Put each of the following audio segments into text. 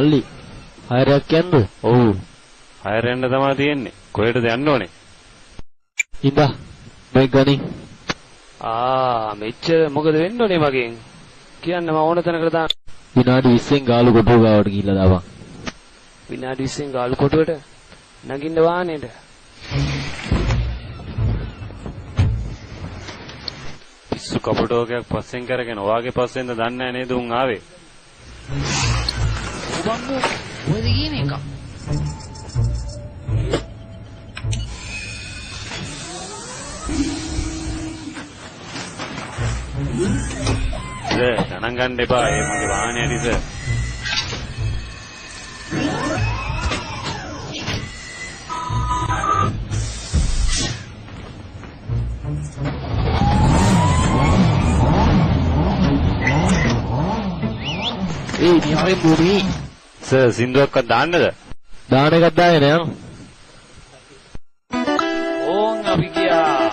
මල්ලි. හයරයක් යන්නද? ඔව්. හයරෙන්ද තමයි තියෙන්නේ. කොහෙටද යන්න ඕනේ? ඉඳා. මේ ගනි. මෙච්චර මොකද වෙන්න ඕනේ මගෙන්? කියන්න මම ඕන තැනකට දාන්න. විනාඩි 20න් ගාලු කොටුව ගාවට ගිහිල්ලා දාපන්. විනාඩි 20න් ගාලු කොටුවට නගින්න වාහනේට. පිස්සු කපුටෝකයක් පස්සෙන් කරගෙන ඔයාගේ පස්සෙන්ද දන්නේ නැහැ නේද උන් ආවේ? ඔබම්මෝ ඔයද කියන එක. ගණන් ගන්න එපා. ඒ මගේ වාහනේ ඇරිස. නිහාරේ බුරි. සර් සින්දුවක්වත් දාන්නද? දාන එකක් දාගෙන යන්න. ඕන් අපි ගියා.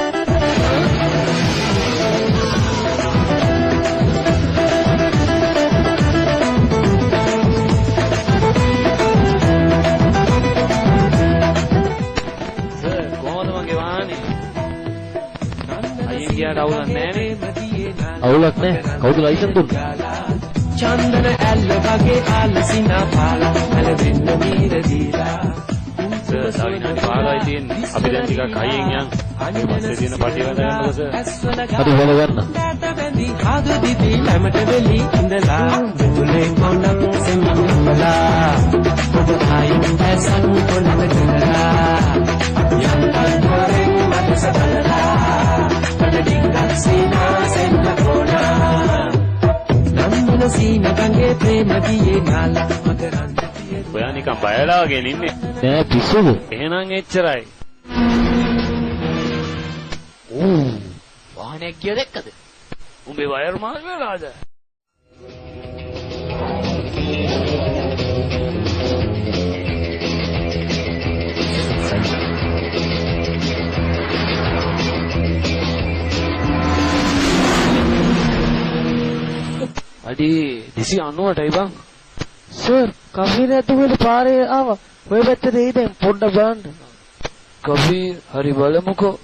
අවුලක් නැහැ. අවුලක් නැහැ. කවුද ලයිසන් දුන්නේ? චන්දන ඇල්ල වගේ ආලසිනා පාලා මල වෙන්න මීර දීලා. සාවිනාඩි 15යි තියෙන්නේ. අපි දැන් ටිකක් හයියෙන් යන්. පස්සේ දින පටි වද ගන්නකො සර්. හරි වල ගන්න. ආදු දිදි ළමට වෙලි ඉඳලා මුලේ මොණක් සෙම්මලා. ඔබ ආයින් දැසන් කොනද කරලා. යන්තම් කරෙන් මට සබලලා. පඩිංගක් සීනා සෙන්න කොනා. නම්මන සීනා ගංගේ ප්‍රේම දියේ නාලා මකරන්. ඔයා නිකන් බයලා වගේ ඉන්නේ. නෑ පිස්සුද? එහෙනම් එච්චරයි. වාහනයක් ගිය දැක්කද? උඹේ වයර් මාස් වෙලාද? අඩි 298යි බං. සර් කෆීර ඇතුළේ පාරේ ආවා. ඔය පැත්තට එයි දැන් පොඩ්ඩක් බලන්න. කබීර් හරි බලමුකෝ.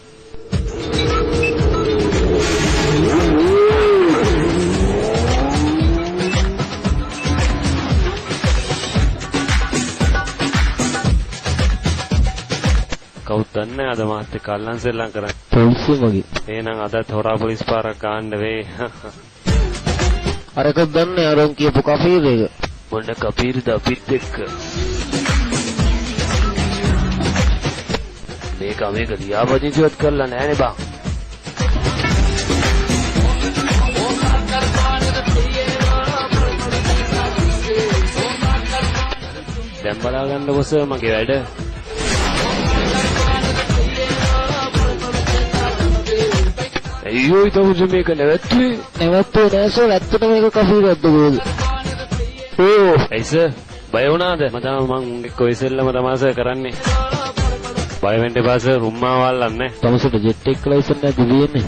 කවුද දන්නේ අද මාත් එක්ක අල්ලන් සෙල්ලම් කරන්නේ. පොලිසිය වගේ. එහෙනම් අදත් හොරා පොලිස් පාරක් ගන්න වෙයි. අරක දන්නේ අරන් කියපු කෆීර එක. මොන කබීර්ද අපිත් එක්ක. මේක ලියාපදිංචිවත් කරලා නැහනේ බං. දැන් බලා ගන්නකො සර් මගේ වැඩ. අයියෝ ඊට මේක නැවැත්තුවේ නෑ සර් ඇත්තටම මේක කෆීරක්ද කොහෙද? ඇයි සර් බය වුණාද? මම එක්ක ඔය සෙල්ලම තමයි සර් කරන්නේ. බය වෙන්න එපා සර් රුම්මා වල්ලන්නේ. තමසට ජෙට් එක ලයිසන් නැද්ද දෙන්නේ?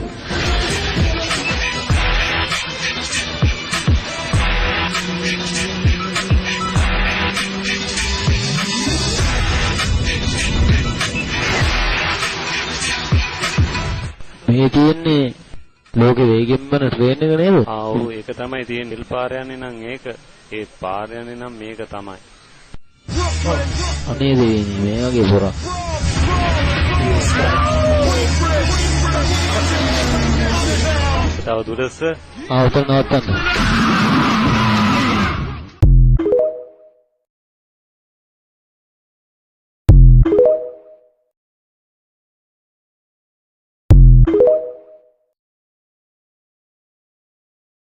මේ තියෙන්නේ ලෝකේ වේගෙන්ම ට්‍රේන් එක නේද? ඔව් ඒක තමයි තියෙන්නේ. නිල් පාර යන්නේ නම් ඒක. ඒ පාර යන්නේ නම් මේක තමයි. අනේ දෙවියනි මේ වගේ පොරක්. තව දුරස්ස? උතන නවත්තන්න.